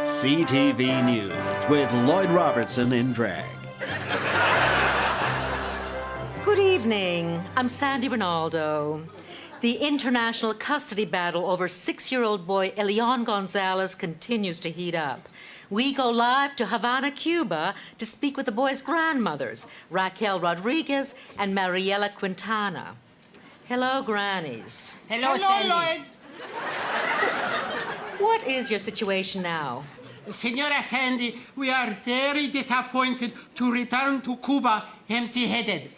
CTV News with Lloyd Robertson in drag. Good evening. I'm Sandy Ronaldo. The international custody battle over 6-year-old boy Elian Gonzalez continues to heat up. We go live to Havana, Cuba to speak with the boy's grandmothers, Raquel Rodriguez and Mariela Quintana. Hello, Grannies. Hello, Sandy. Lloyd. What is your situation now? Senora Sandy, we are very disappointed to return to Cuba empty-headed.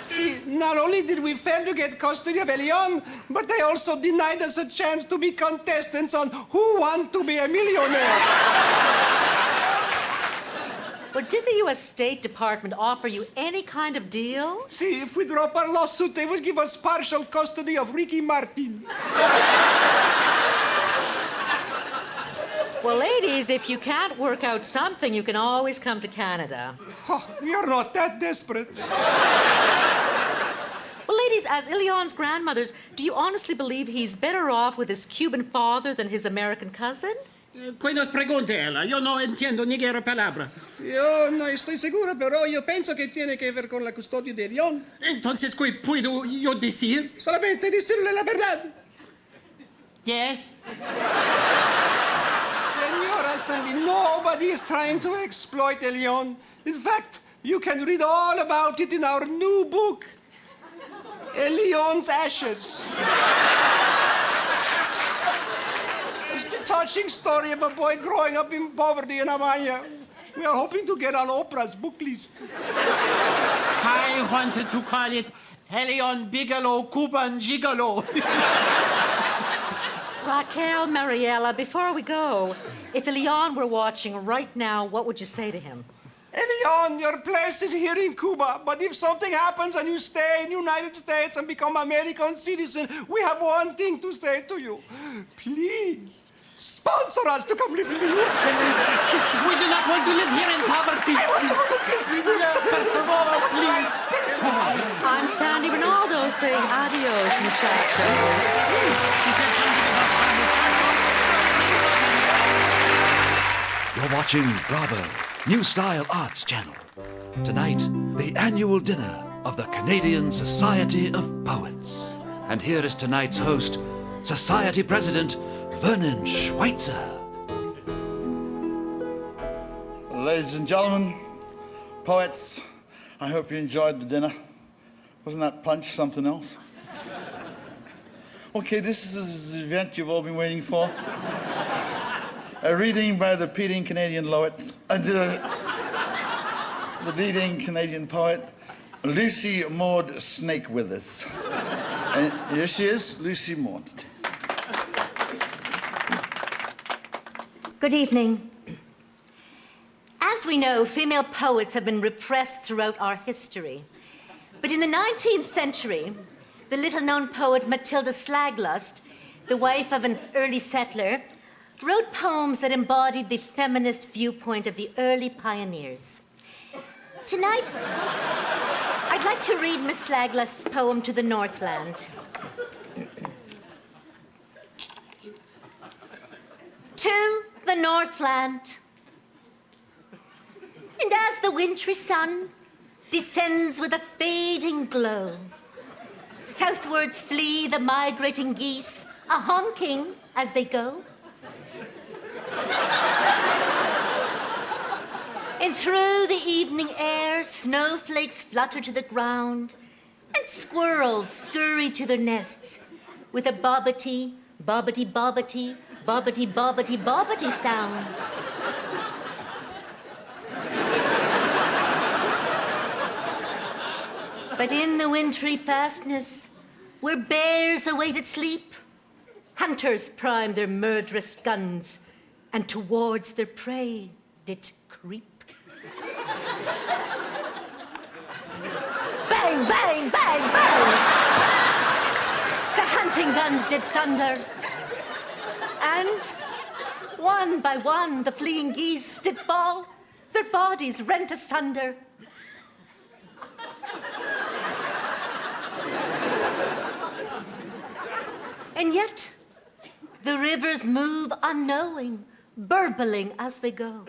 See, not only did we fail to get custody of Elian, but they also denied us a chance to be contestants on Who Want to Be a Millionaire. But did the U.S. State Department offer you any kind of deal? See, if we drop our lawsuit, they will give us partial custody of Ricky Martin. Well, ladies, if you can't work out something, you can always come to Canada. Oh, we are not that desperate. Well, ladies, as Elian's grandmothers, do you honestly believe he's better off with his Cuban father than his American cousin? ¿Qué nos pregunta ella? Yo no entiendo ni una palabra. Yo no estoy seguro, pero yo pienso que tiene que ver con la custodia de Elian. Entonces, ¿qué puedo yo decir? Solamente decirle la verdad. Yes. Senora Sandy, nobody is trying to exploit Elian. In fact, you can read all about it in our new book, Elian's Ashes. It's the touching story of a boy growing up in poverty in Amaya. We are hoping to get on Oprah's book list. I wanted to call it Elian Bigelow Cuban Gigolo. Raquel, Mariela, before we go, if Elian were watching right now, what would you say to him? Elian, your place is here in Cuba, but if something happens and you stay in the United States and become American citizen, we have one thing to say to you. Please, sponsor us to come live in the U.S. We do not want to live here in poverty. I want to go to Disney. Please. I'm Sandy Ronaldo saying adios, muchachos. You're watching Bravo, New Style Arts Channel. Tonight, the annual dinner of the Canadian Society of Poets. And here is tonight's host, Society President Vernon Schweitzer. Ladies and gentlemen, poets, I hope you enjoyed the dinner. Wasn't that punch something else? Okay, this is the event you've all been waiting for. A reading by the leading Canadian poet, the leading Canadian poet, Lucy Maud Snakewithers. And here she is, Lucy Maud. Good evening. As we know, female poets have been repressed throughout our history. But in the 19th century, the little-known poet Matilda Slaglust, the wife of an early settler, wrote poems that embodied the feminist viewpoint of the early pioneers. Tonight, I'd like to read Miss Slaglust's poem To the Northland. To the Northland. And as the wintry sun descends with a fading glow, southwards flee the migrating geese, a-honking as they go. And through the evening air, snowflakes flutter to the ground, and squirrels scurry to their nests with a bobbity, bobbity, bobbity, bobbity, bobbity, bobbity sound. But in the wintry fastness, where bears awaited sleep, hunters primed their murderous guns, and towards their prey did creep. Bang, bang, bang, bang! The hunting guns did thunder, and one by one the fleeing geese did fall, their bodies rent asunder. And yet, The rivers move unknowing, burbling as they go.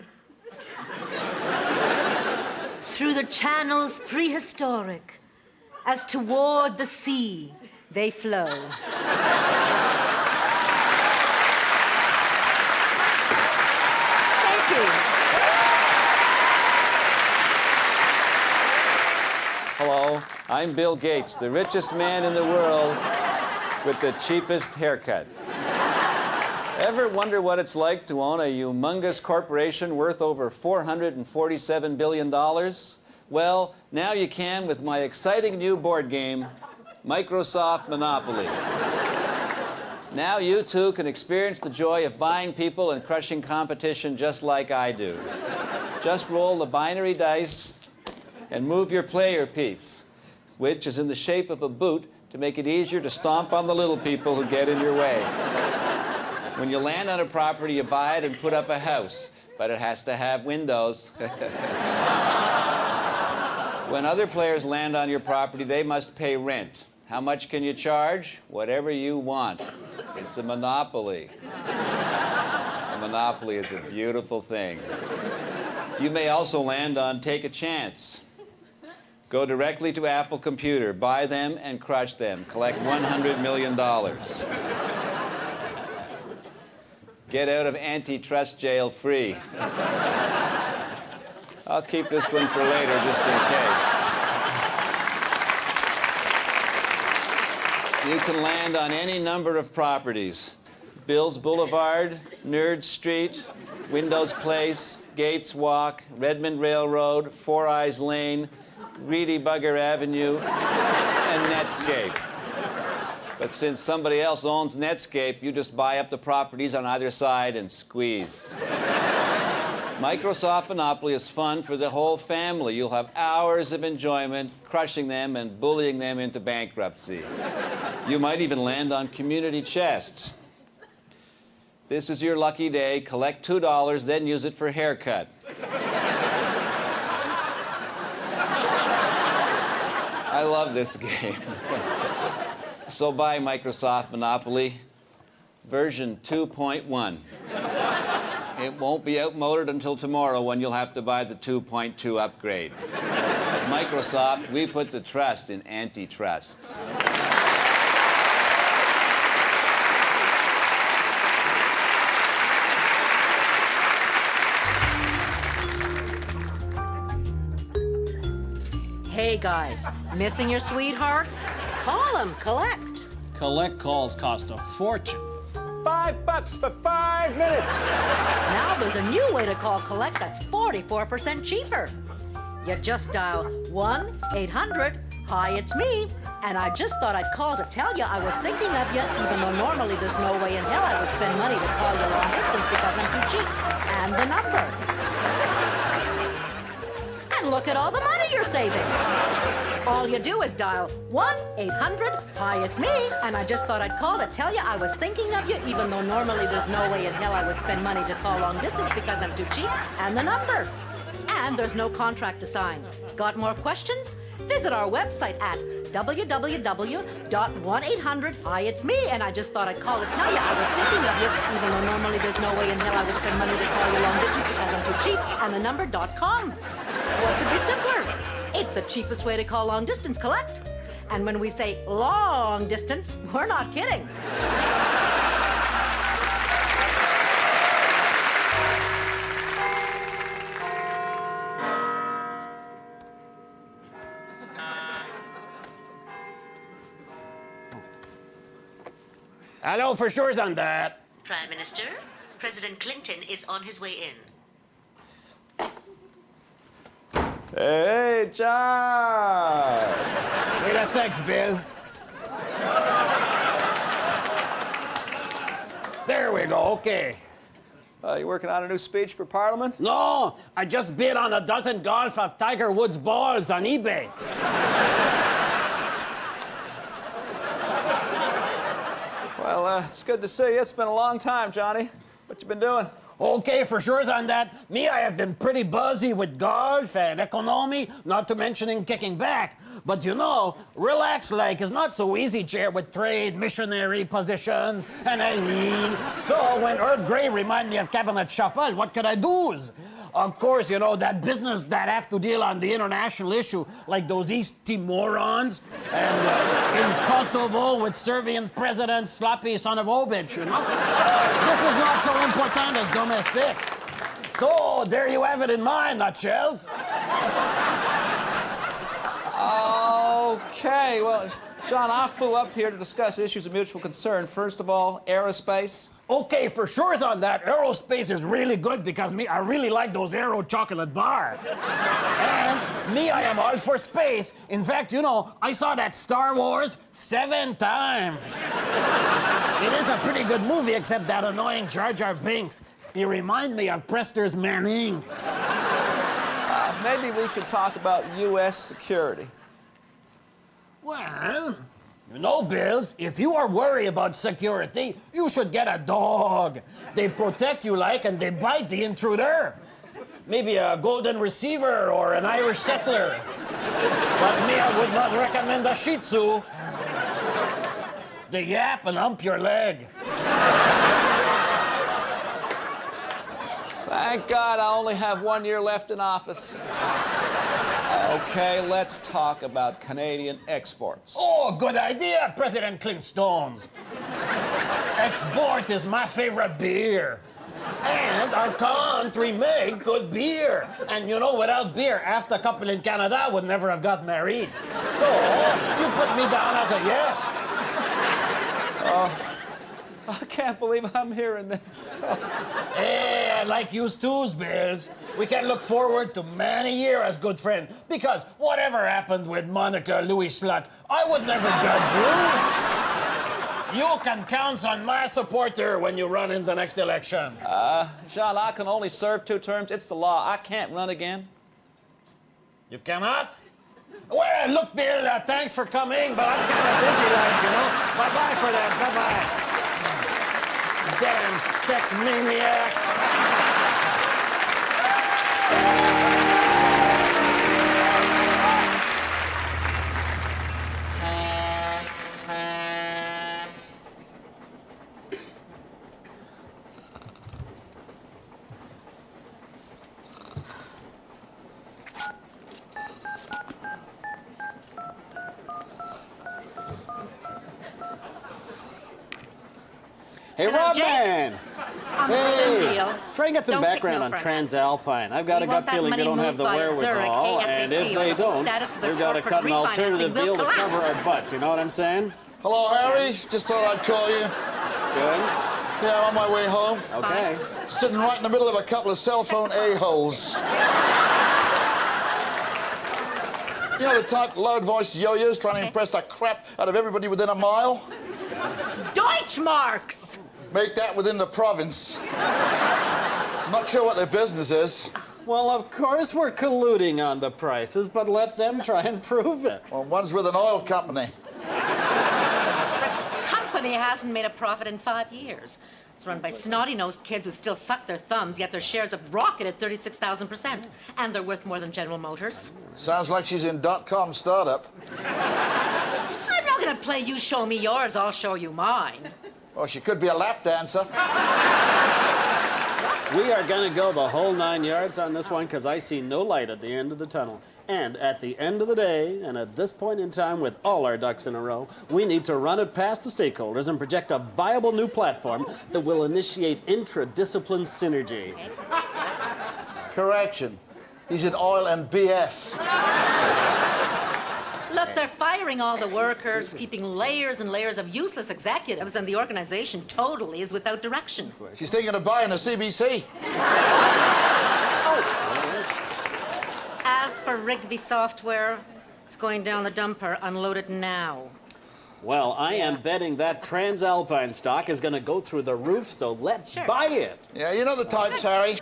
Through the channels prehistoric, as toward the sea they flow. Thank you. Hello, I'm Bill Gates, the richest man in the world with the cheapest haircut. Ever wonder what it's like to own a humongous corporation worth over $447 billion? Well, now you can with my exciting new board game, Microsoft Monopoly. Now you too can experience the joy of buying people and crushing competition just like I do. Just roll the binary dice and move your player piece, which is in the shape of a boot to make it easier to stomp on the little people who get in your way. When you land on a property, you buy it and put up a house, but it has to have windows. When other players land on your property, they must pay rent. How much can you charge? Whatever you want. It's a monopoly. A monopoly is a beautiful thing. You may also land on Take a Chance. Go directly to Apple Computer, buy them and crush them. Collect $100 million. Get out of antitrust jail free. I'll keep this one for later just in case. You can land on any number of properties. Bills Boulevard, Nerd Street, Windows Place, Gates Walk, Redmond Railroad, Four Eyes Lane, Greedy Bugger Avenue, and Netscape. But since somebody else owns Netscape, you just buy up the properties on either side and squeeze. Microsoft Monopoly is fun for the whole family. You'll have hours of enjoyment crushing them and bullying them into bankruptcy. You might even land on community chests. This is your lucky day. Collect $2, then use it for a haircut. I love this game. So buy Microsoft Monopoly version 2.1. It won't be outmoded until tomorrow when you'll have to buy the 2.2 upgrade. At Microsoft, we put the trust in antitrust. Hey guys, missing your sweethearts? Call them, collect. Collect calls cost a fortune. $5 for 5 minutes. Now there's a new way to call collect that's 44% cheaper. You just dial 1-800-HI, it's me. And I just thought I'd call to tell you I was thinking of you, even though normally there's no way in hell I would spend money to call you long distance because I'm too cheap. And the number. And look at all the money you're saving. All you do is dial 1-800-HI, it's me, and I just thought I'd call to tell you I was thinking of you, even though normally there's no way in hell I would spend money to call long distance because I'm too cheap, and the number. And there's no contract to sign. Got more questions? Visit our website at www.1800-HI-IT'S-ME, and I just thought I'd call to tell you I was thinking of you, even though normally there's no way in hell I would spend money to call you long distance because I'm too cheap, and the number .com. What could be simpler? It's the cheapest way to call long distance collect. And when we say long distance, we're not kidding. Hello, for sure's on that. Prime Minister, President Clinton is on his way in. Hey, John! Wait a sec, Bill. There we go, okay. You working on a new speech for Parliament? No, I just bid on a dozen golf of Tiger Woods balls on eBay. Well, it's good to see you. It's been a long time, Johnny. What you been doing? Okay, for sure on that. Me, I have been pretty busy with golf and economy, not to mentioning kicking back. But you know, relax like is not so easy, chair, with trade, missionary positions, and I mean. So when Earl Grey remind me of Cabinet Shuffle, what could I do? Of course, you know, that business that have to deal on the international issue, like those East Timorans, and in Kosovo with Serbian President Sloppy son of Obic, you know? This is not so important as domestic. So, there you have it in mind, nutshells. Okay, well, Sean, I flew up here to discuss issues of mutual concern. First of all, aerospace. Okay, for sure on that. Aerospace is really good because I really like those Aero chocolate bar. And me, I am all for space. In fact, you know, I saw that Star Wars 7 times. It is a pretty good movie, except that annoying Jar Jar Binks. He remind me of Prester's Manning. Maybe we should talk about U.S. security. Well, you know, Bills, if you are worried about security, you should get a dog. They protect you like, and they bite the intruder. Maybe a golden receiver or an Irish settler. But me, I would not recommend a Shih Tzu. They yap and hump your leg. Thank God I only have 1 year left in office. Okay, let's talk about Canadian exports. Oh, good idea, President Clintstones. Export is my favorite beer. And our country make good beer. And you know, without beer, half the couple in Canada would never have got married. So, you put me down as a yes. I can't believe I'm hearing this. Hey, I like you too, Bills. We can look forward to many years as good friends. Because whatever happened with Monica Louis Slut, I would never judge you. You can count on my supporter when you run in the next election. Jean, I can only serve 2 terms. It's the law. I can't run again. You cannot? Well, look, Bill, thanks for coming, but I'm kind of busy, like, you know. Bye-bye for that. Bye-bye. Damn sex maniac. Hey, Rob Man! On the balloon deal. Try and get some Don't take background no on for an Transalpine. I've got We a want gut that feeling money they don't have moved the via wherewithal, Zurich, and ASAP, if they or the don't, status of the we've got to corporate cut an alternative refinancing will deal to cover collapse. our butts, you know what I'm saying? Hello, Harry. Just thought I'd call you. Good? Yeah, I'm on my way home. Okay. Sitting right in the middle of a couple of cell phone a-holes. You know the type loud-voiced yo-yos trying to impress the crap out of everybody within a mile? Deutschmarks! Make that within the province. Not sure what their business is. Well, of course we're colluding on the prices, but let them try and prove it. Well, one's with an oil company. Company hasn't made a profit in 5 years. It's run by snotty-nosed kids who still suck their thumbs, yet their shares have rocketed 36,000%. And they're worth more than General Motors. Sounds like she's in .com startup. I'm not gonna play you show me yours, I'll show you mine. Well, she could be a lap dancer. We are going to go the whole 9 yards on this one because I see no light at the end of the tunnel. And at the end of the day, and at this point in time with all our ducks in a row, we need to run it past the stakeholders and project a viable new platform that will initiate intra-discipline synergy. Correction. He's in oil and BS. Look, they're firing all the workers, keeping layers and layers of useless executives, and the organization totally is without direction. She's thinking of buying a CBC. As for Rigby software, it's going down the dumper. Unload it now. Well, I am betting that Transalpine stock is going to go through the roof, so let's buy it. Yeah, you know the types, Harry.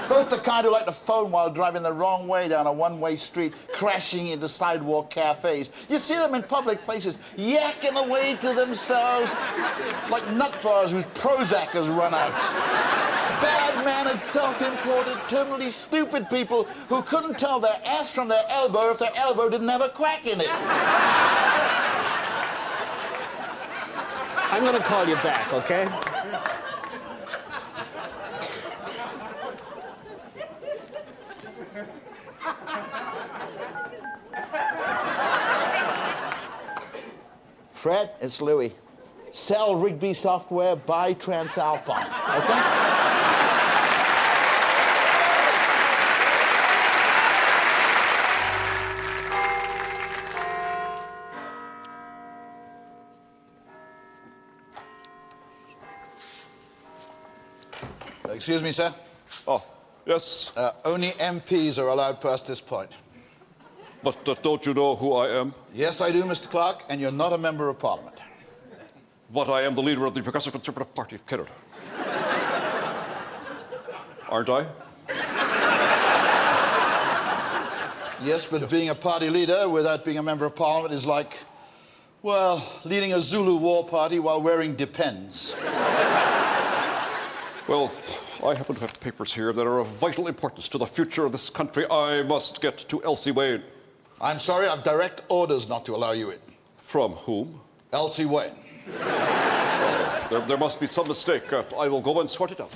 Both the kind who like to phone while driving the wrong way down a one-way street, crashing into sidewalk cafes. You see them in public places, yakking away to themselves like nut bars whose Prozac has run out. bad mannered, self-imported, terminally stupid people who couldn't tell their ass from their elbow if their elbow didn't have a crack in it. I'm gonna call you back, okay? Fred, it's Louis. Sell Rigby software, buy Transalpine, okay? Excuse me, sir. Oh, yes. Only MPs are allowed past this point. But don't you know who I am? Yes, I do, Mr. Clark, and you're not a member of Parliament. But I am the leader of the Progressive Conservative Party of Canada. Aren't I? Yes, but being a party leader without being a member of Parliament is like, well, leading a Zulu war party while wearing Depends. Well, I happen to have papers here that are of vital importance to the future of this country. I must get to Elsie Wayne. I'm sorry, I've direct orders not to allow you in. From whom? Elsie Wayne. There must be some mistake. I will go and sort it out.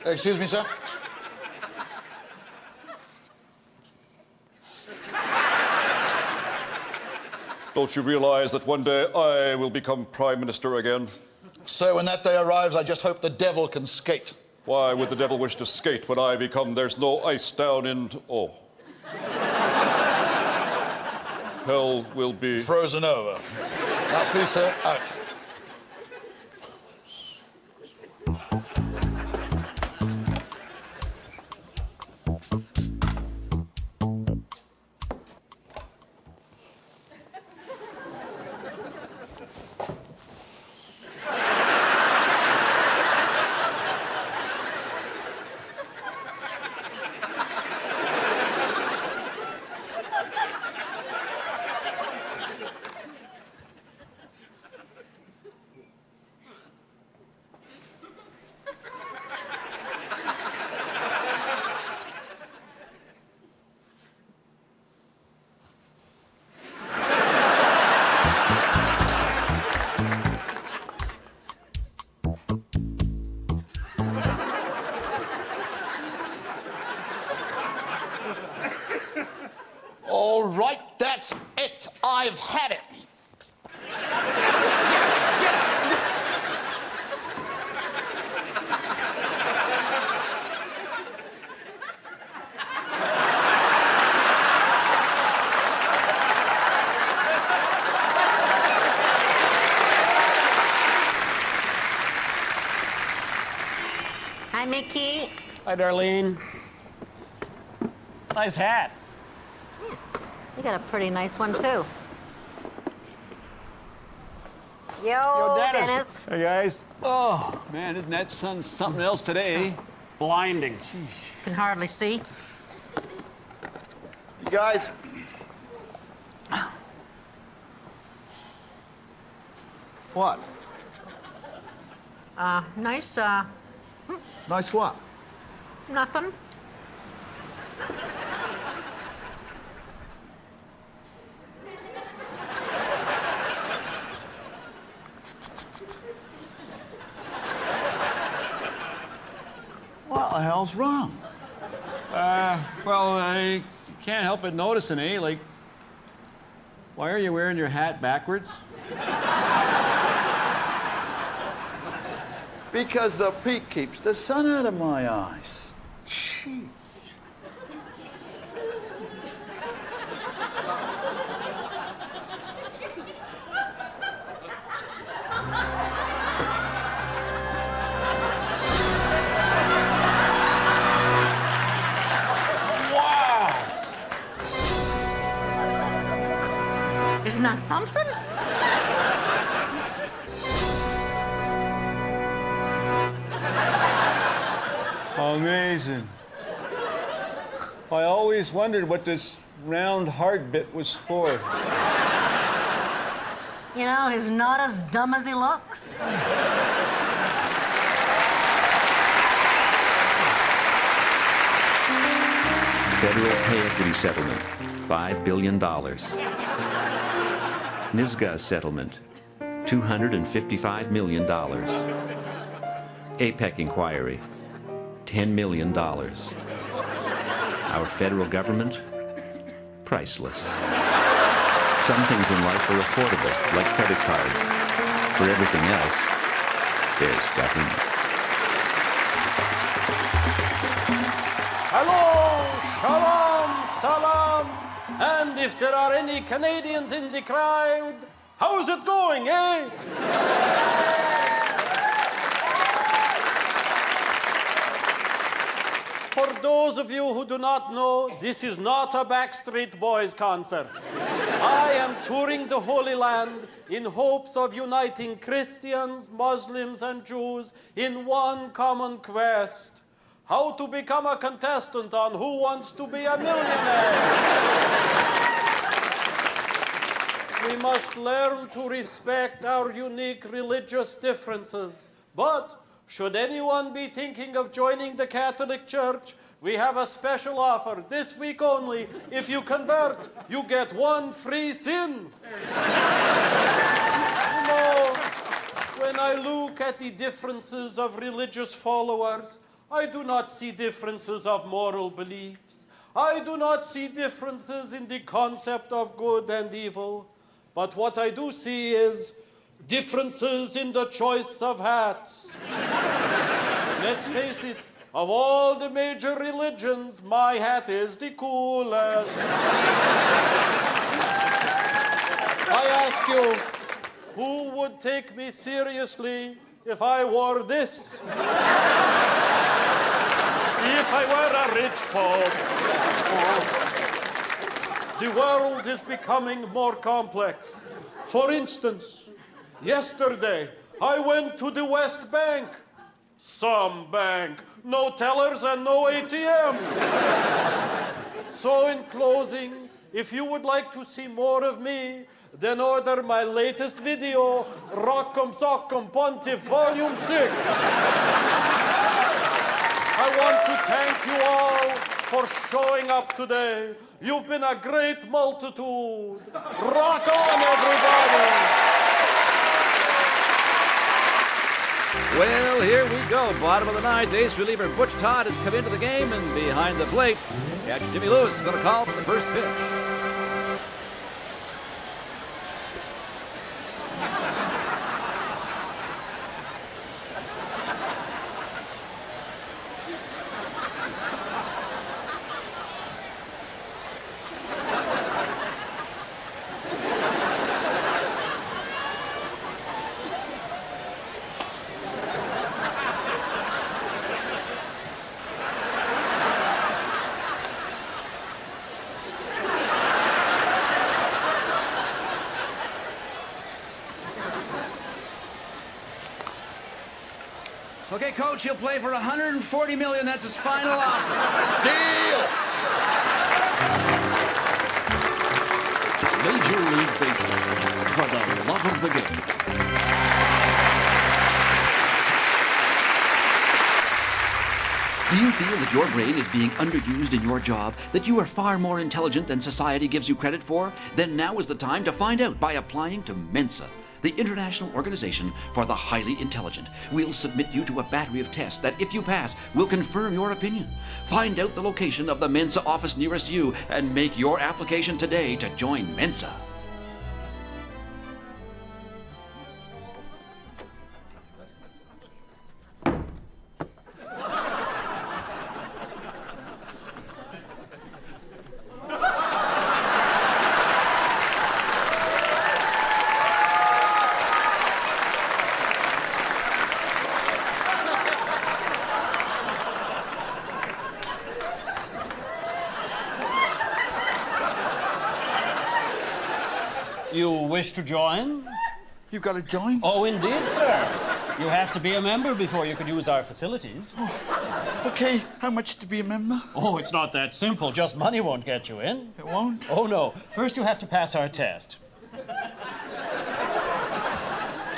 Excuse me, sir? Don't you realize that one day I will become Prime Minister again? So when that day arrives, I just hope the devil can skate. Why would the devil wish to skate when I become there's no ice down in... Oh. Hell will be... Frozen over. Now, please, sir, out. All right, that's it. I've had it. Hi, Mickey. Hi, Darlene. Nice hat. You got a pretty nice one, too. Yo, Yo, Dennis. Hey, guys. Oh, man, isn't that sun something else today? Blinding. Can hardly see. You guys. What? Nice, Nice what? nothing. What the hell's wrong? Well, I can't help but noticing, eh? Like, why are you wearing your hat backwards? Because the peak keeps the sun out of my eyes. Jeez. Isn't that something? amazing. I always wondered what this round heart bit was for. You know, he's not as dumb as he looks. Federal pay equity settlement, $5 billion. NISGA settlement, $255 million. APEC inquiry, $10 million. Our federal government, priceless. Some things in life are affordable, like credit cards. For everything else, there's government. Hello, shalom, salam. And if there are any Canadians in the crowd, how's it going, eh? For those of you who do not know, this is not a Backstreet Boys concert. I am touring the Holy Land in hopes of uniting Christians, Muslims, and Jews in one common quest: how to become a contestant on Who Wants to Be a Millionaire. We must learn to respect our unique religious differences. But should anyone be thinking of joining the Catholic Church, we have a special offer this week only. If you convert, you get one free sin. You know, when I look at the differences of religious followers, I do not see differences of moral beliefs. I do not see differences in the concept of good and evil. But what I do see is differences in the choice of hats. Let's face it, of all the major religions, my hat is the coolest. I ask you, who would take me seriously if I wore this? If I were a rich pope. The world is becoming more complex. For instance, yesterday I went to the West Bank. Some bank. No tellers and no ATMs. So in closing, if you would like to see more of me, then order my latest video, Rock'em Sock'em Pontiff Volume 6. I want to thank you all for showing up today. You've been a great multitude. Rock on, everybody! Well, here we go. Bottom of the ninth, ace reliever Butch Todd has come into the game, and behind the plate, catcher Jimmy Lewis is going to call for the first pitch. Okay, Coach, he'll play for $140 million. That's his final offer. Deal! Major League Baseball, for the love of the game. Do you feel that your brain is being underused in your job, that you are far more intelligent than society gives you credit for? Then now is the time to find out by applying to Mensa, the International Organization for the Highly Intelligent. We'll submit you to a battery of tests that, if you pass, will confirm your opinion. Find out the location of the Mensa office nearest you and make your application today to join Mensa. You wish to join? You got to join? Oh, indeed, sir. You have to be a member before you can use our facilities. Okay, how much to be a member? Oh, it's not that simple. Just money won't get you in. It won't? Oh, no. First, you have to pass our test.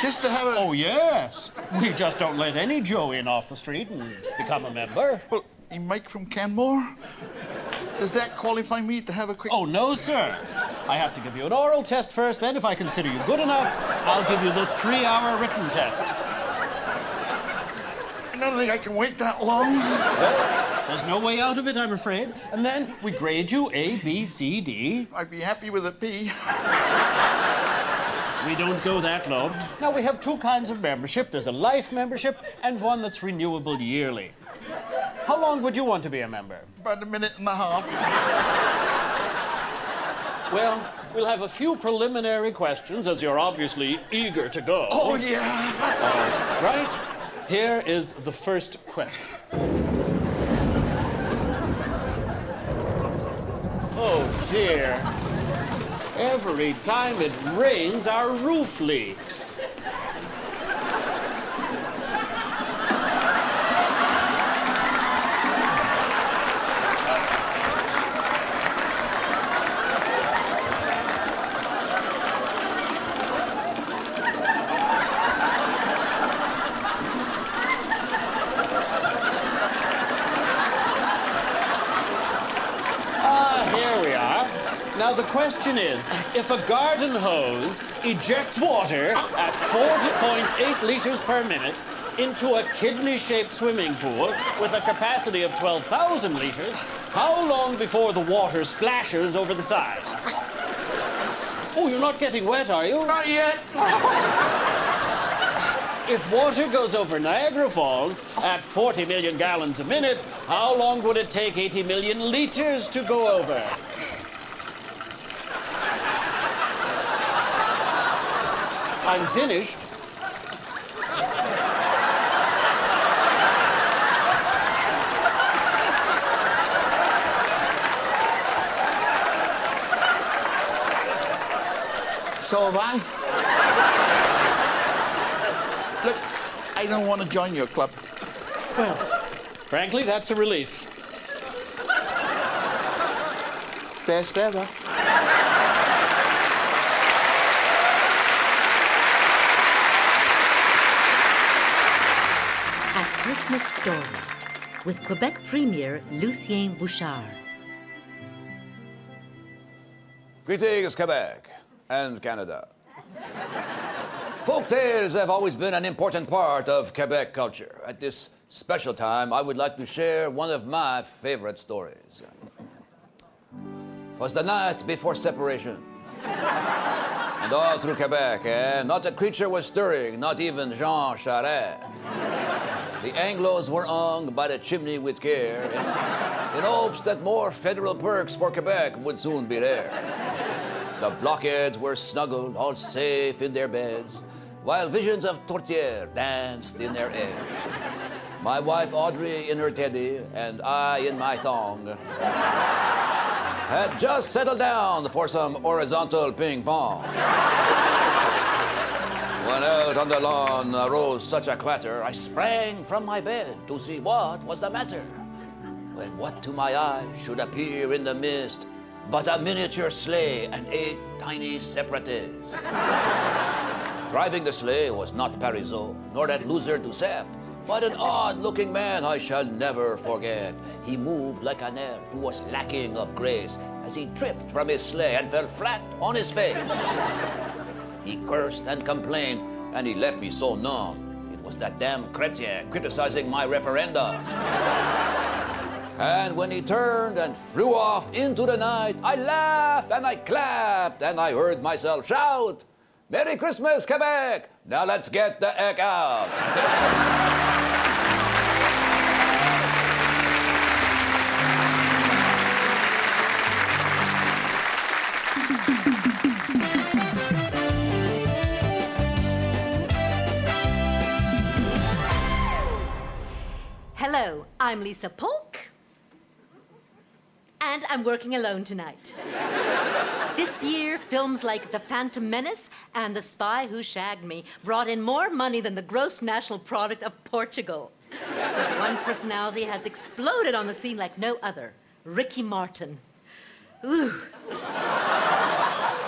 Just to have a... Oh, yes. We just don't let any Joe in off the street and become a member. Well, a Mike from Canmore? Does that qualify me to have a quick... Oh, no, sir. I have to give you an oral test first, then if I consider you good enough, I'll give you the 3-hour written test. I don't think I can wait that long. Well, there's no way out of it, I'm afraid. And then we grade you A, B, C, D. I'd be happy with a B. We don't go that low. Now, we have 2 kinds of membership. There's a life membership and one that's renewable yearly. How long would you want to be a member? About a minute and a half. Well, we'll have a few preliminary questions, as you're obviously eager to go. Oh, yeah. Right? Here is the first question. Oh, dear. Every time it rains, our roof leaks. Now, the question is, if a garden hose ejects water at 40.8 liters per minute into a kidney-shaped swimming pool with a capacity of 12,000 liters, how long before the water splashes over the side? Oh, you're not getting wet, are you? Not yet. If water goes over Niagara Falls at 40 million gallons a minute, how long would it take 80 million liters to go over? I'm finished. So have I. Look, I don't want to join your club. Well, frankly, that's a relief. Best ever. Christmas Story with Quebec Premier Lucien Bouchard. Greetings, Quebec and Canada. Folktales have always been an important part of Quebec culture. At this special time, I would like to share one of my favorite stories. It was the night before separation. And all through Quebec, not a creature was stirring, not even Jean Charest. The Anglos were hung by the chimney with care in hopes that more federal perks for Quebec would soon be there. The blockheads were snuggled, all safe in their beds, while visions of tourtière danced in their heads. My wife Audrey in her teddy, and I in my thong, had just settled down for some horizontal ping pong. When out on the lawn arose such a clatter, I sprang from my bed to see what was the matter. When what to my eye should appear in the mist but a miniature sleigh and 8 tiny separatists. Driving the sleigh was not Parizeau, nor that loser Duceppe, but an odd-looking man I shall never forget. He moved like an elf who was lacking of grace as he tripped from his sleigh and fell flat on his face. He cursed and complained, and he left me so numb. It was that damn Chrétien criticizing my referenda. And when he turned and flew off into the night, I laughed and I clapped and I heard myself shout, "Merry Christmas, Quebec! Now let's get the heck out." Hello, I'm Lisa Polk, and I'm working alone tonight. This year, films like The Phantom Menace and The Spy Who Shagged Me brought in more money than the gross national product of Portugal. But one personality has exploded on the scene like no other, Ricky Martin. Ooh.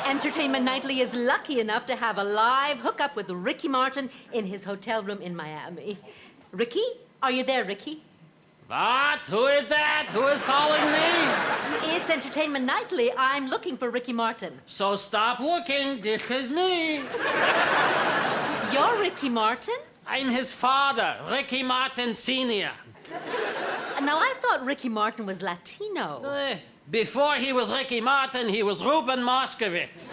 Entertainment Nightly is lucky enough to have a live hookup with Ricky Martin in his hotel room in Miami. Ricky? Are you there, Ricky? What? Who is that? Who is calling me? It's Entertainment Nightly. I'm looking for Ricky Martin. So stop looking. This is me. You're Ricky Martin? I'm his father, Ricky Martin Sr. Now, I thought Ricky Martin was Latino. Before he was Ricky Martin, he was Ruben Moskowitz.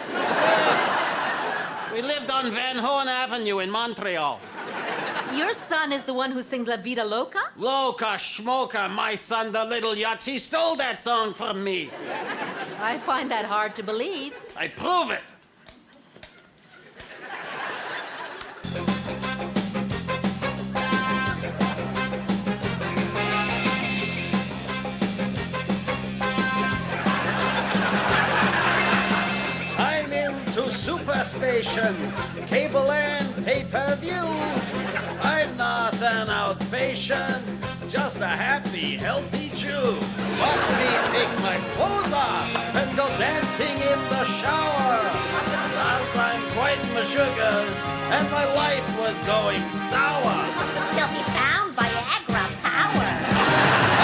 We lived on Van Horn Avenue in Montreal. Your son is the one who sings La Vida Loca? Loca, schmoka, my son, the little Yahtzee, stole that song from me. I find that hard to believe. I prove it. I'm into superstations, cable and pay-per-view. I'm not an outpatient, just a happy, healthy Jew. Watch me take my clothes off and go dancing in the shower. Cause I'm quite sugar, and my life was going sour. Till he found Viagra power.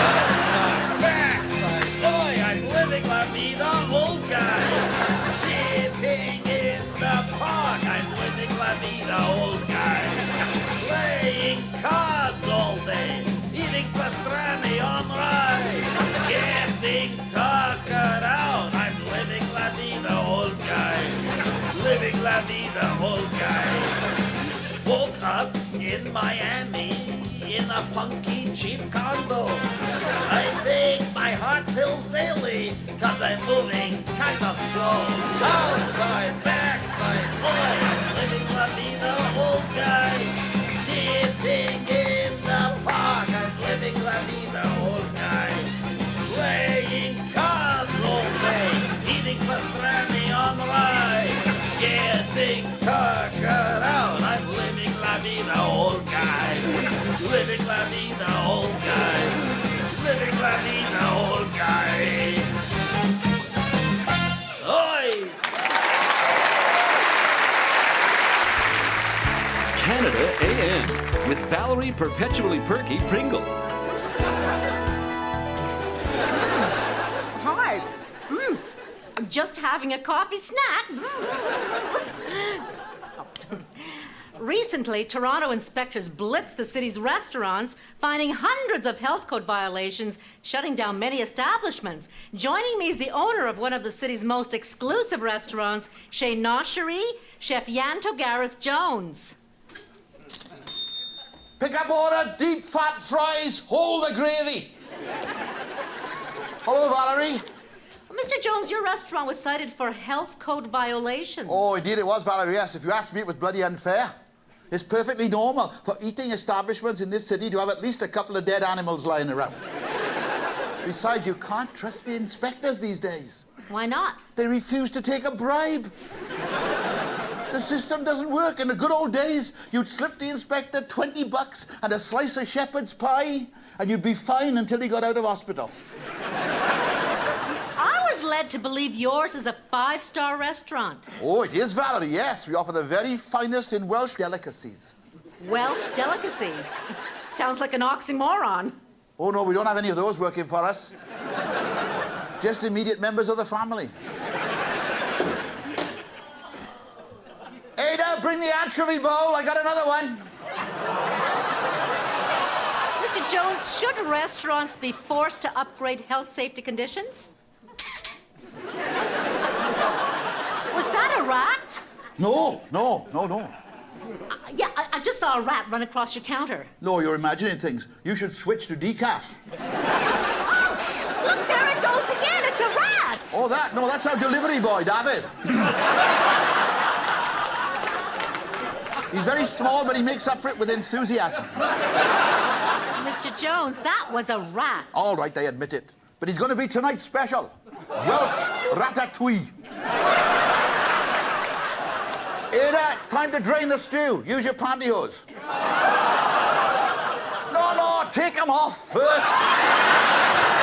Outside, backside, boy, I'm living la vida old guy. Sitting in the park, I'm living la vida old guy. Playing cards all day, eating pastrami on rye, getting tuckered out. I'm living la vida old guy, living la vida old guy. Woke up in Miami in a funky cheap condo. I take my heart pills daily, cause I'm moving kind of slow. Outside, backside, boy, I'm living la vida old guy. Sitting in the park, I'm living la vida old guy. Playing cards all day, eating pastrami on rye, getting tuckered out. I'm living la vida old guy. Living la vida old guy. Living la vida old guy. Oi! Canada AM with Valerie Perpetually Perky Pringle. Hi. I'm just having a coffee snack. Recently, Toronto inspectors blitzed the city's restaurants, finding hundreds of health code violations, shutting down many establishments. Joining me is the owner of one of the city's most exclusive restaurants, Chez Ratatouille, Chef Yanto Gareth Jones. Pick up order, deep fat fries, hold the gravy. Hello, Valerie. Mr. Jones, your restaurant was cited for health code violations. Oh, indeed it was, Valerie, yes. If you ask me, it was bloody unfair. It's perfectly normal for eating establishments in this city to have at least a couple of dead animals lying around. Besides, you can't trust the inspectors these days. Why not? They refuse to take a bribe. The system doesn't work. In the good old days, you'd slip the inspector $20 and a slice of shepherd's pie, and you'd be fine until he got out of hospital. I was led to believe yours is a 5-star restaurant. Oh, it is, Valerie, yes. We offer the very finest in Welsh delicacies. Welsh delicacies? Sounds like an oxymoron. Oh, no, we don't have any of those working for us. Just immediate members of the family. Ada, bring the anchovy bowl. I got another one. Mr. Jones, should restaurants be forced to upgrade health safety conditions? Was that a rat? No. Yeah, I just saw a rat run across your counter. No, you're imagining things. You should switch to decaf. Look, there it goes again. It's a rat. Oh, that? No, that's our delivery boy, David. He's very small, but he makes up for it with enthusiasm. Mr. Jones, that was a rat. All right, I admit it. But he's going to be tonight's special. Welsh Ratatouille. Ada, time to drain the stew. Use your pantyhose. No, take them off first.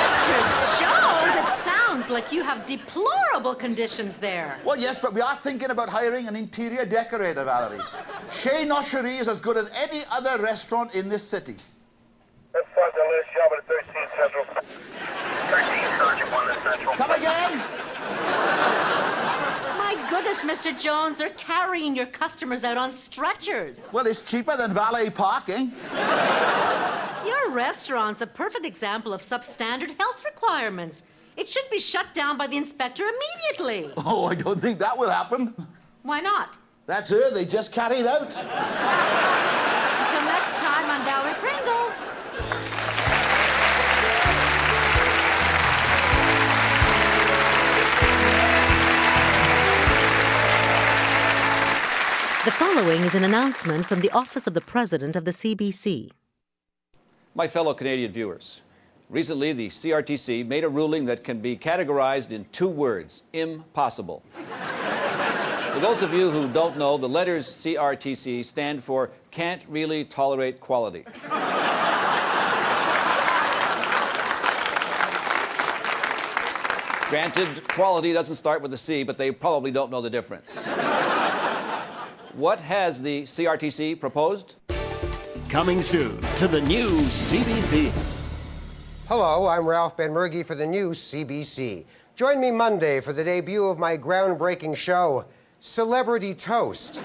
Mr. Jones, it sounds like you have deplorable conditions there. Well, yes, but we are thinking about hiring an interior decorator, Valerie. Chez Ratatouille is as good as any other restaurant in this city. That's 5 the list, job at 13 Central. 13 Sergeant 1 in Central. Come again? My goodness, Mr. Jones, they're carrying your customers out on stretchers. Well, it's cheaper than valet parking. Your restaurant's a perfect example of substandard health requirements. It should be shut down by the inspector immediately. Oh, I don't think that will happen. Why not? That's her. They just carried out. Until next time, I'm Valerie Pringle. The following is an announcement from the Office of the President of the CBC. My fellow Canadian viewers, recently the CRTC made a ruling that can be categorized in 2 words: impossible. For those of you who don't know, the letters CRTC stand for Can't Really Tolerate Quality. Granted, quality doesn't start with a C, but they probably don't know the difference. What has the CRTC proposed? Coming soon to the new CBC. Hello, I'm Ralph Benmergui for the new CBC. Join me Monday for the debut of my groundbreaking show, Celebrity Toast.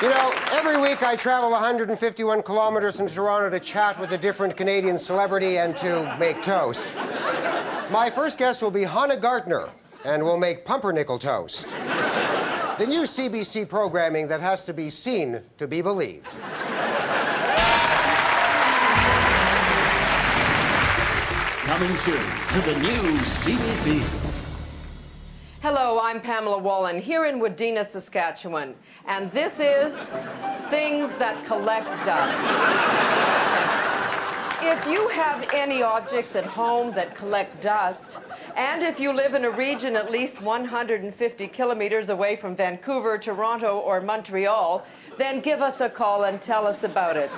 You know, every week I travel 151 kilometers from Toronto to chat with a different Canadian celebrity and to make toast. My first guest will be Hannah Gartner, and we'll make pumpernickel toast. The new CBC programming that has to be seen to be believed. Coming soon to the new CBC. Hello, I'm Pamela Wallin, here in Wadena, Saskatchewan, and this is Things That Collect Dust. If you have any objects at home that collect dust, and if you live in a region at least 150 kilometers away from Vancouver, Toronto, or Montreal, then give us a call and tell us about it.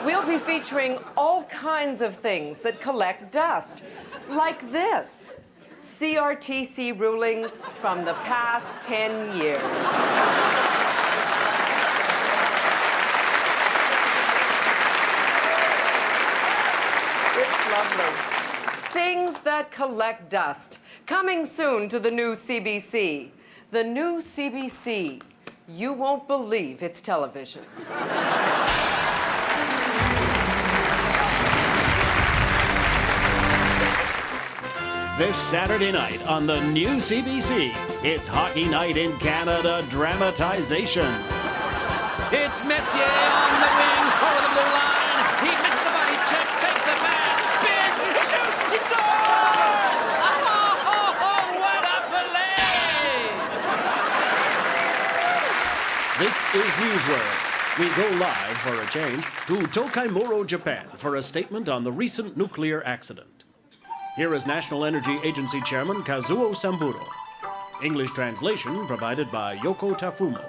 We'll be featuring all kinds of things that collect dust, like this: CRTC rulings from the past 10 years. It's lovely. Things that collect dust. Coming soon to the new CBC. The new CBC. You won't believe it's television. This Saturday night on the new CBC, it's Hockey Night in Canada Dramatization. It's Messier on the wing, over the blue line. He missed the body check, takes a pass, spins, he shoots, he scores! Oh, what a play! This is Newsworld. We go live for a change to Tokaimuro, Japan, for a statement on the recent nuclear accident. Here is National Energy Agency Chairman Kazuo Samburo. English translation provided by Yoko Tafumo.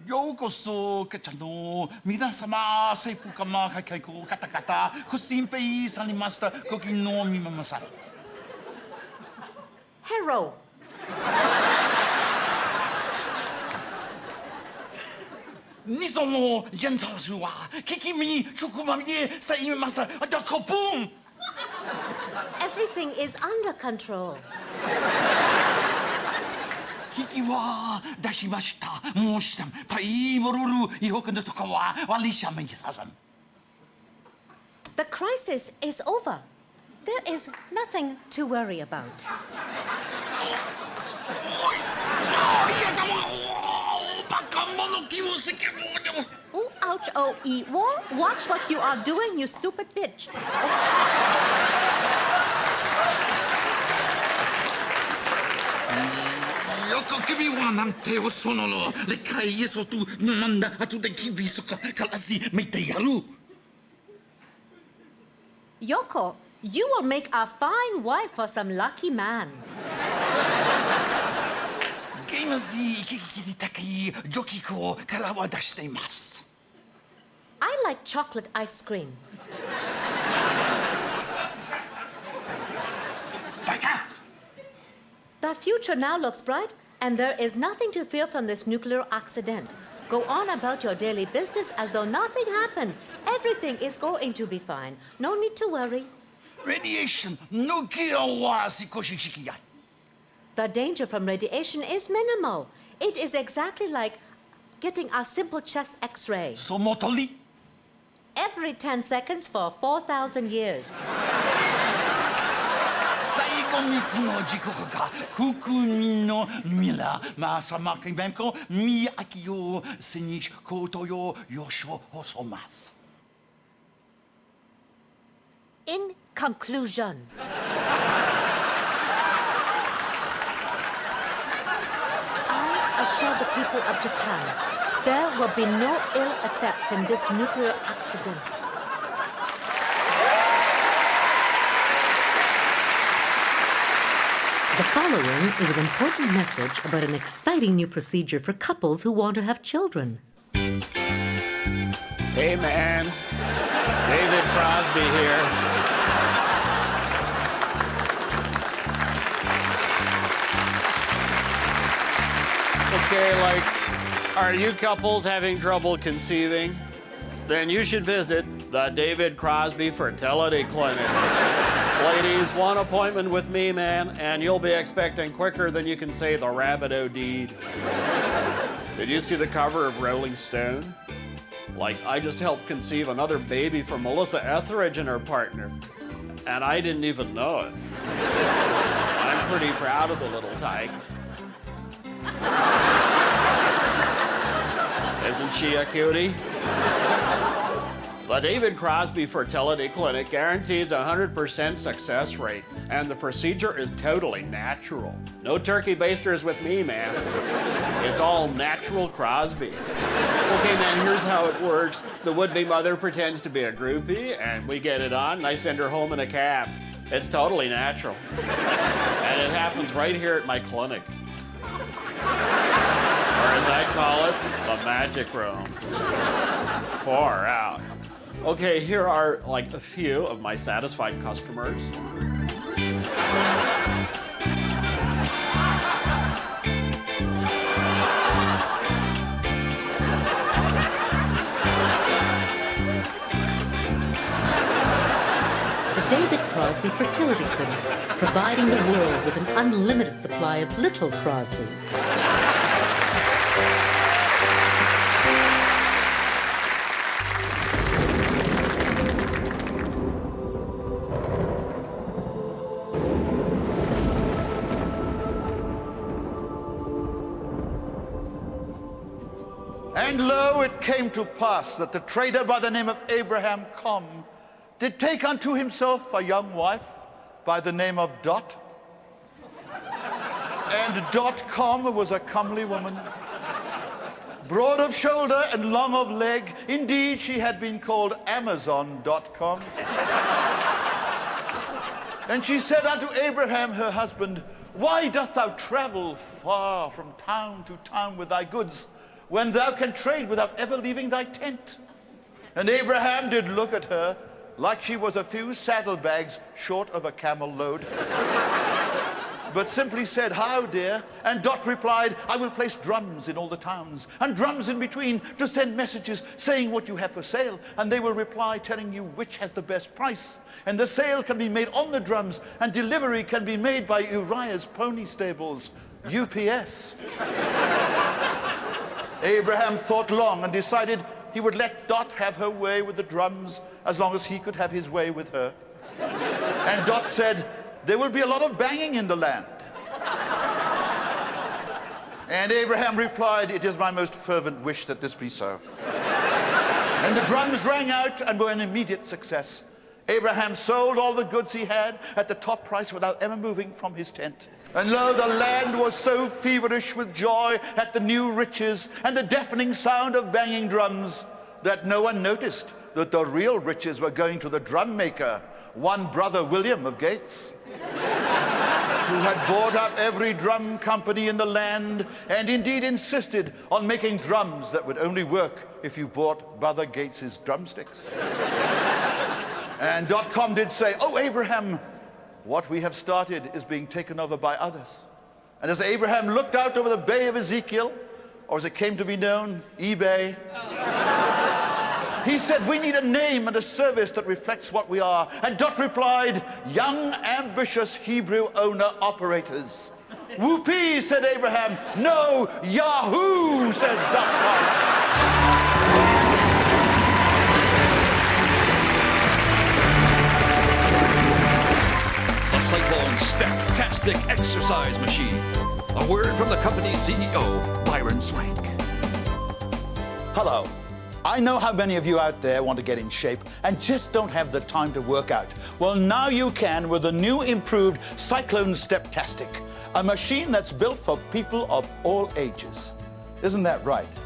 ようこそ、けちゃんの皆様、政府様、開会国、カタカタ、ご心配されました、ごきのみままさ。Hero. Nisomo Jensasua, Kikimi, Chukumami, Say Master, a Boom. Everything is under control. Kikiwa, Dashimashita, Mosham, Pai Moruru, Yokan Tokawa, Walisha Mensasan. The crisis is over. There is nothing to worry about. Oh, ouch, oh, watch what you are doing, you stupid bitch. Yoko Kimi Manam teo sonolo, le kai yeso tu numanda atu de kibisuka kalasi meiteyaru. Yoko, you will make a fine wife for some lucky man. Gamasi ikikitakai jokiko karawa dashitemasu. I like chocolate ice cream. The future now looks bright, and there is nothing to fear from this nuclear accident. Go on about your daily business as though nothing happened. Everything is going to be fine. No need to worry. Radiation no kirawasi koshishikiyai. The danger from radiation is minimal. It is exactly like getting a simple chest x-ray. Somotoli? Every 10 seconds for 4,000 years. No jikoka ga kukumi no mila masamaki benko mi akio sinish kotoyo yosho hosomas. In conclusion, I assure the people of Japan there will be no ill effects from this nuclear accident. The following is an important message about an exciting new procedure for couples who want to have children. Hey, man. David Crosby here. Okay, are you couples having trouble conceiving? Then you should visit the David Crosby Fertility Clinic. Ladies, one appointment with me, man, and you'll be expecting quicker than you can say the Rabbit-O-Deed. Did you see the cover of Rolling Stone? I just helped conceive another baby for Melissa Etheridge and her partner, and I didn't even know it. I'm pretty proud of the little tyke. Isn't she a cutie? The David Crosby Fertility Clinic guarantees a 100% success rate, and the procedure is totally natural. No turkey basters with me, man. It's all natural Crosby. Okay, man, here's how it works. The would-be mother pretends to be a groupie, and we get it on, and I send her home in a cab. It's totally natural. And it happens right here at my clinic. Or as I call it, the magic room. Far out. Okay, here are a few of my satisfied customers. The David Crosby Fertility Clinic, providing the world with an unlimited supply of little Crosbys. And lo, it came to pass that the trader by the name of Abraham Com did take unto himself a young wife by the name of Dot. And DotCom was a comely woman, broad of shoulder and long of leg. Indeed, she had been called Amazon.com. And she said unto Abraham, her husband, why doth thou travel far from town to town with thy goods, when thou can trade without ever leaving thy tent? And Abraham did look at her like she was a few saddlebags short of a camel load, but simply said, how, dear? And Dot replied, I will place drums in all the towns, and drums in between to send messages saying what you have for sale, and they will reply telling you which has the best price. And the sale can be made on the drums, and delivery can be made by Uriah's Pony Stables, UPS. Abraham thought long and decided he would let Dot have her way with the drums as long as he could have his way with her. And Dot said, there will be a lot of banging in the land. And Abraham replied, it is my most fervent wish that this be so. And the drums rang out and were an immediate success. Abraham sold all the goods he had at the top price without ever moving from his tent. And lo, the land was so feverish with joy at the new riches and the deafening sound of banging drums that no one noticed that the real riches were going to the drum maker, one brother William of Gates, who had bought up every drum company in the land and indeed insisted on making drums that would only work if you bought Brother Gates's drumsticks. And DotCom did say, "Oh, Abraham, what we have started is being taken over by others." And as Abraham looked out over the Bay of Ezekiel, or as it came to be known, eBay, he said, "We need a name and a service that reflects what we are." And Dot replied, "Young, ambitious Hebrew owner-operators." "Whoopee," said Abraham. "No, Yahoo," said DotCom. Cyclone Steptastic exercise machine. A word from the company's CEO, Byron Swank. Hello. I know how many of you out there want to get in shape and just don't have the time to work out. Well, now you can with the new improved Cyclone Steptastic, a machine that's built for people of all ages. Isn't that right?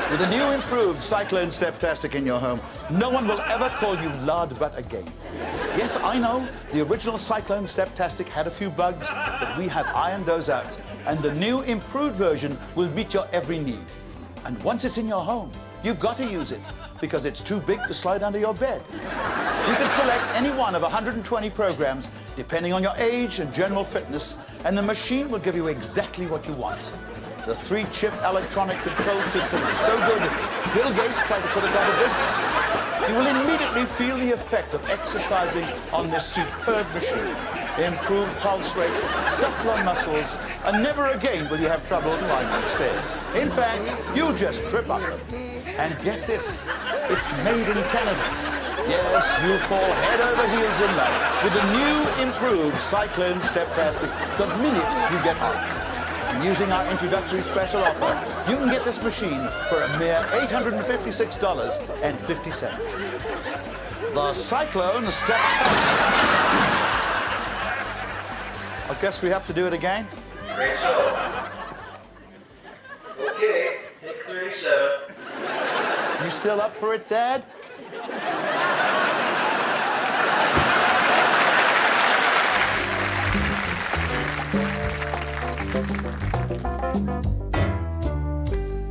With the new improved Cyclone Steptastic in your home, no one will ever call you lard butt again. Yes, I know, the original Cyclone Steptastic had a few bugs, but we have ironed those out. And the new improved version will meet your every need. And once it's in your home, you've got to use it because it's too big to slide under your bed. You can select any one of 120 programs, depending on your age and general fitness, and the machine will give you exactly what you want. The 3-chip electronic control system is so good, Bill Gates tried to put us out of business. You will immediately feel the effect of exercising on this superb machine. Improved pulse rate, suppler muscles, and never again will you have trouble climbing stairs. In fact, you'll just trip up them. And get this, it's made in Canada. Yes, you'll fall head over heels in love with the new improved Cyclone Steptastic the minute you get on. And using our introductory special offer, you can get this machine for a mere $856.50. The Cyclone Steptastic. I guess we have to do it again. Great show. Okay, take 37. You still up for it, Dad?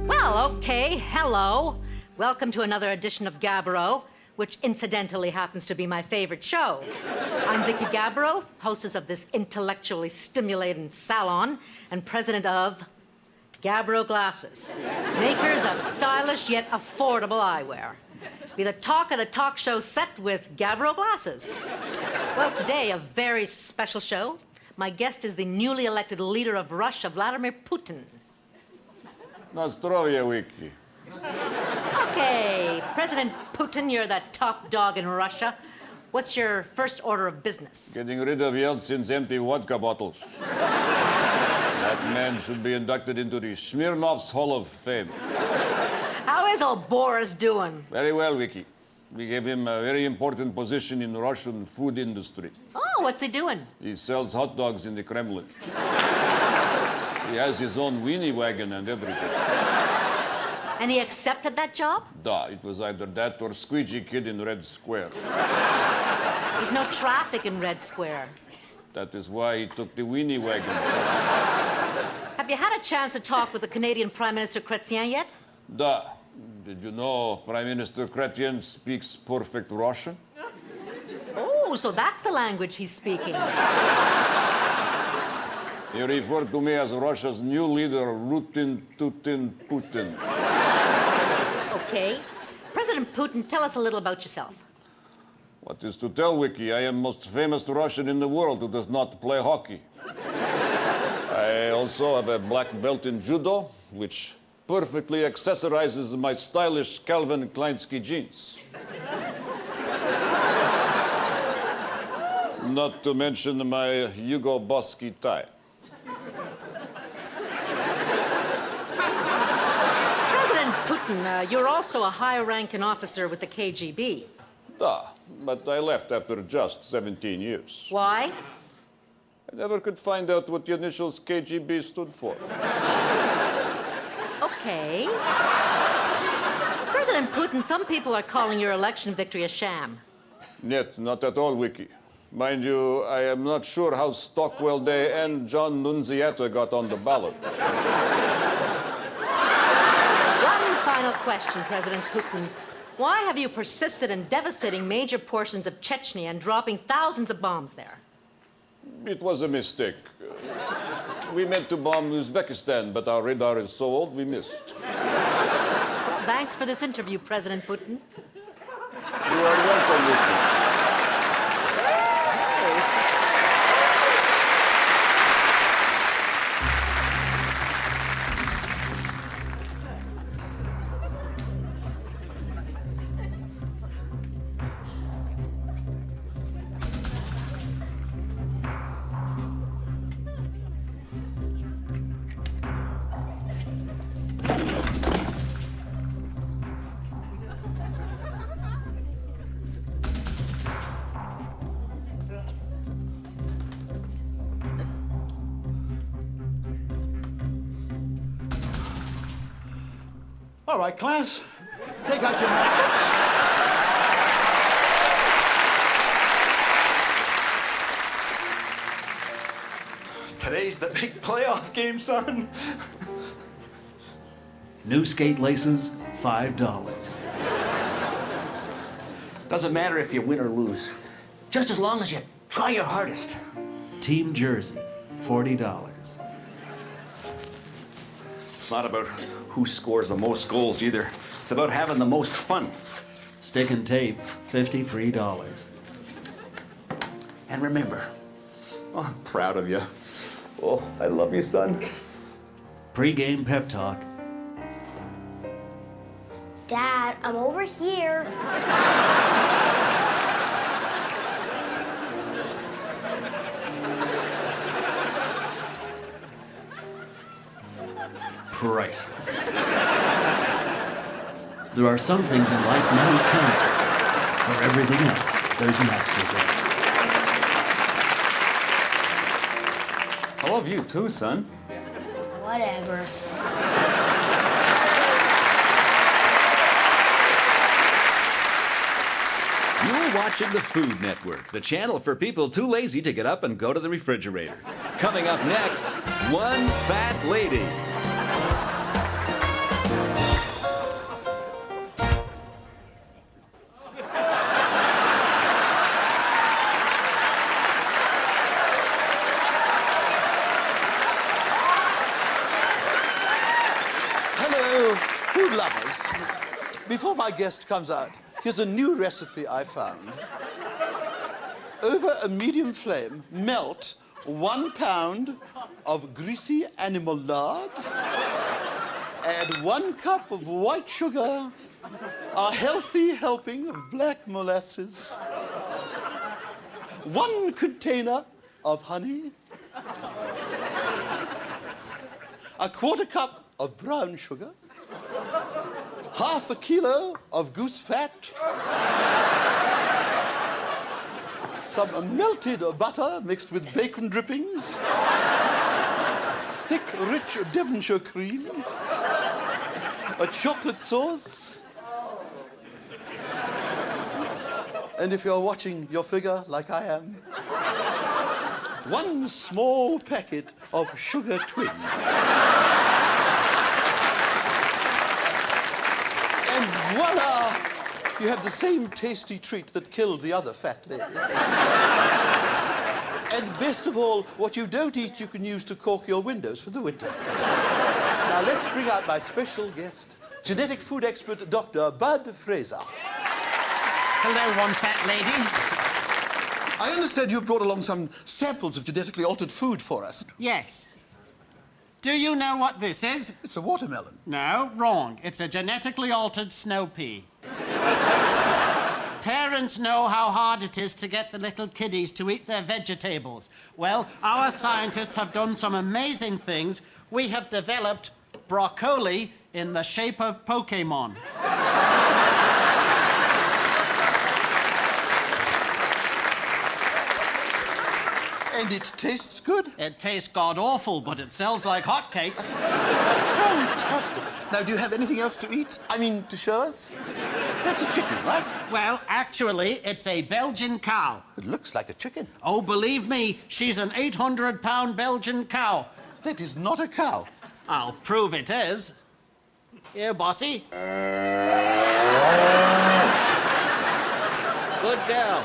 Well, okay, hello. Welcome to another edition of Gabbro, which incidentally happens to be my favorite show. I'm Vicky Gabbro, hostess of this intellectually stimulating salon and president of Gabbro Glasses, makers of stylish yet affordable eyewear. Be the talk of the talk show set with Gabbro Glasses. Well, today, a very special show. My guest is the newly elected leader of Russia, Vladimir Putin. Na zdrowie, Wiki. Okay, President Putin, you're the top dog in Russia. What's your first order of business? Getting rid of Yeltsin's empty vodka bottles. That man should be inducted into the Smirnov's Hall of Fame. How is old Boris doing? Very well, Wiki. We gave him a very important position in the Russian food industry. Oh, what's he doing? He sells hot dogs in the Kremlin. He has his own weenie wagon and everything. And he accepted that job? Da, it was either that or Squeegee Kid in Red Square. There's no traffic in Red Square. That is why he took the weenie wagon. Have you had a chance to talk with the Canadian Prime Minister Chrétien yet? Da. Did you know Prime Minister Chrétien speaks perfect Russian? Oh, so that's the language he's speaking. He referred to me as Russia's new leader, Rootin, Tootin, Putin. Okay. President Putin, tell us a little about yourself. What is to tell, Wiki? I am most famous Russian in the world who does not play hockey. I also have a black belt in judo, which perfectly accessorizes my stylish Calvin Kleinsky jeans. Not to mention my Hugo Bossky tie. President Putin, you're also a high-ranking officer with the KGB. But I left after just 17 years. Why? I never could find out what the initials KGB stood for. Okay. President Putin, some people are calling your election victory a sham. Нет, not at all, Wiki. Mind you, I am not sure how Stockwell Day and John Nunziata got on the ballot. One final question, President Putin. Why have you persisted in devastating major portions of Chechnya and dropping thousands of bombs there? It was a mistake. We meant to bomb Uzbekistan, but our radar is so old we missed. Well, thanks for this interview, President Putin. You are welcome, Wiki. All right, class, take out your notebooks. Today's the big playoff game, son. New skate laces, $5. Doesn't matter if you win or lose, just as long as you try your hardest. Team jersey, $40. It's not about who scores the most goals either. It's about having the most fun. Stick and tape, $53. And remember, Oh, I'm proud of you. Oh, I love you, son. Pre-game pep talk. Dad, I'm over here. Priceless. There are some things in life money can't. For everything else, there's MasterDork. I love you too, son. Whatever. You're watching the Food Network, the channel for people too lazy to get up and go to the refrigerator. Coming up next, One Fat Lady. Hello, food lovers. Before my guest comes out, here's a new recipe I found. Over a medium flame, melt 1 pound of greasy animal lard, add 1 cup of white sugar, a healthy helping of black molasses, 1 container of honey, a 1/4 cup of brown sugar, 1/2 kilo of goose fat, some melted butter mixed with bacon drippings, thick, rich Devonshire cream, a chocolate sauce, and if you're watching your figure like I am, 1 small packet of sugar twin. And voila! You have the same tasty treat that killed the other fat lady. And best of all, what you don't eat, you can use to cork your windows for the winter. Now let's bring out my special guest, genetic food expert, Dr. Bud Fraser. Hello, one fat lady. I understand you've brought along some samples of genetically altered food for us. Yes. Do you know what this is? It's a watermelon. No, wrong. It's a genetically altered snow pea. Parents know how hard it is to get the little kiddies to eat their vegetables. Well, our scientists have done some amazing things. We have developed broccoli in the shape of Pokemon. And it tastes good? It tastes god-awful, but it sells like hotcakes. Fantastic. Now, do you have anything else to eat? I mean, to show us? That's a chicken, right? Well, actually, it's a Belgian cow. It looks like a chicken. Oh, believe me, she's an 800-pound Belgian cow. That is not a cow. I'll prove it is. Here, bossy. Good girl.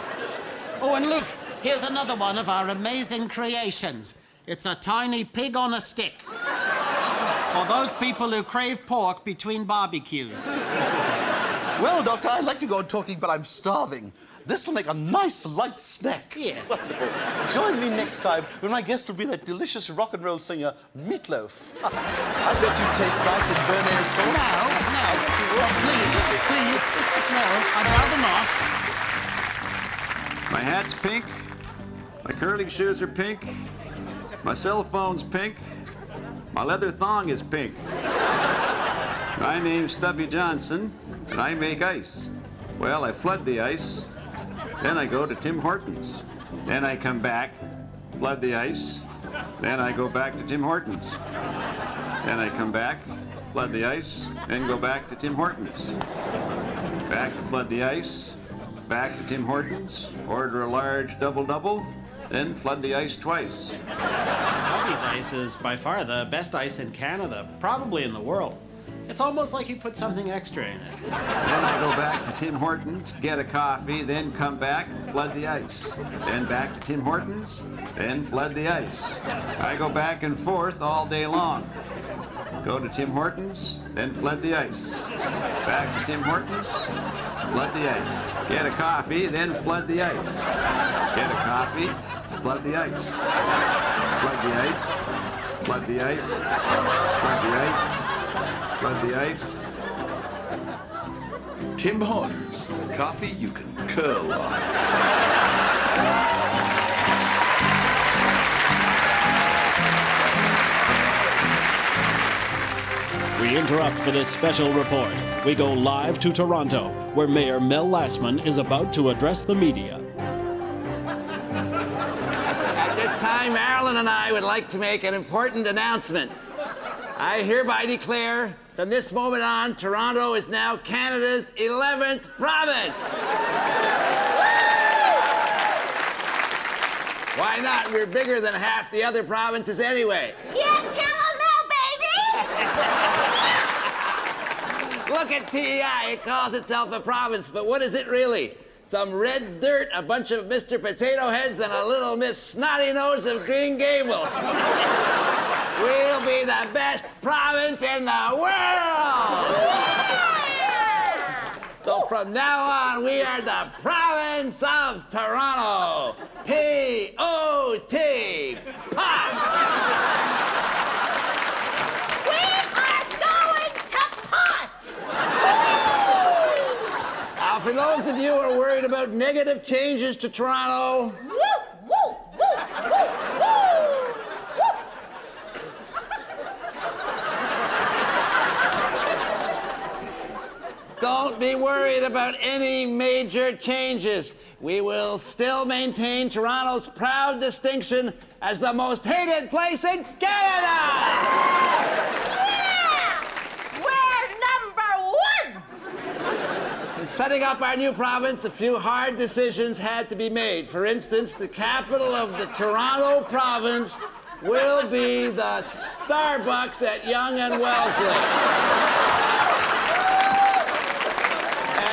Oh, and look, here's another one of our amazing creations. It's a tiny pig on a stick. For those people who crave pork between barbecues. Well, Doctor, I'd like to go on talking, but I'm starving. This will make a nice light snack. Yeah. Wonderful. Join me next time when my guest will be that delicious rock and roll singer, Meatloaf. I bet you taste nice in Bernays sauce. No. Please. No, I'd rather not. My hat's pink. My curling shoes are pink. My cell phone's pink. My leather thong is pink. My name's Stubby Johnson, and I make ice. Well, I flood the ice. Then I go to Tim Hortons. Then I come back, flood the ice. Then I go back to Tim Hortons. Then I come back, flood the ice, then go back to Tim Hortons. Back to flood the ice, back to Tim Hortons, order a large double-double, then flood the ice twice. Stubby's ice is by far the best ice in Canada, probably in the world. It's almost like you put something extra in it. Then I go back to Tim Hortons, get a coffee, then come back, flood the ice. Then back to Tim Hortons, then flood the ice. I go back and forth all day long. Go to Tim Hortons, then flood the ice. Back to Tim Hortons, flood the ice. Get a coffee, then flood the ice. Get a coffee, flood the ice. Flood the ice, flood the ice, flood the ice. Flood the ice. Tim Hortons. Coffee you can curl on. We interrupt for this special report. We go live to Toronto, where Mayor Mel Lastman is about to address the media. At this time, Marilyn and I would like to make an important announcement. I hereby declare, from this moment on, Toronto is now Canada's 11th province. Why not? We're bigger than half the other provinces anyway. Yeah, tell 'em now, baby! Look at PEI. It calls itself a province, but what is it really? Some red dirt, a bunch of Mr. Potato Heads, and a little Miss Snotty Nose of Green Gables. We'll be the best province in the world! So from now on, we are the province of Toronto. P-O-T. Pot! We are going to pot! Now, for those of you who are worried about negative changes to Toronto, don't be worried about any major changes. We will still maintain Toronto's proud distinction as the most hated place in Canada! Yeah! We're #1! In setting up our new province, a few hard decisions had to be made. For instance, the capital of the Toronto province will be the Starbucks at Yonge and Wellesley.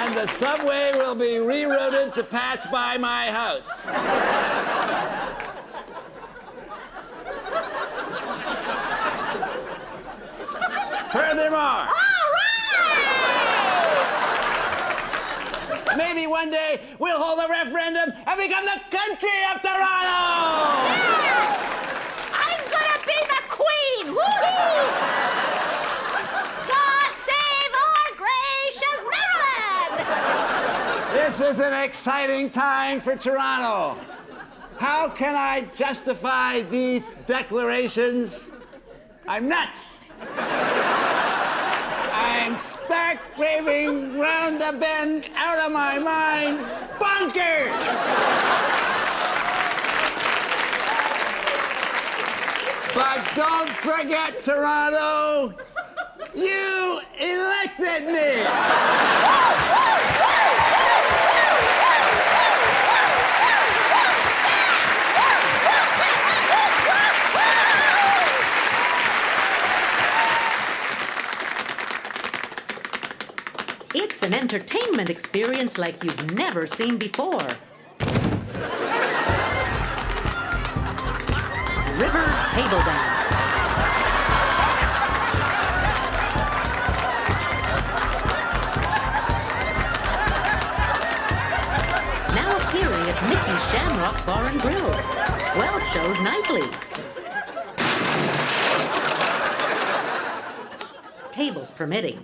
And the subway will be rerouted to pass by my house. Furthermore, maybe one day we'll hold a referendum and become the country of Toronto! I'm gonna be the queen! Woohoo! God save our gracious Maryland! This is an exciting time for Toronto. How can I justify these declarations? I'm nuts. I'm stark raving round the bend, out of my mind, bonkers! But don't forget, Toronto, you elected me! It's an entertainment experience like you've never seen before. RiverTableDance. Now appearing at Mickey's Shamrock Bar and Grill. 12 shows nightly. Tables permitting.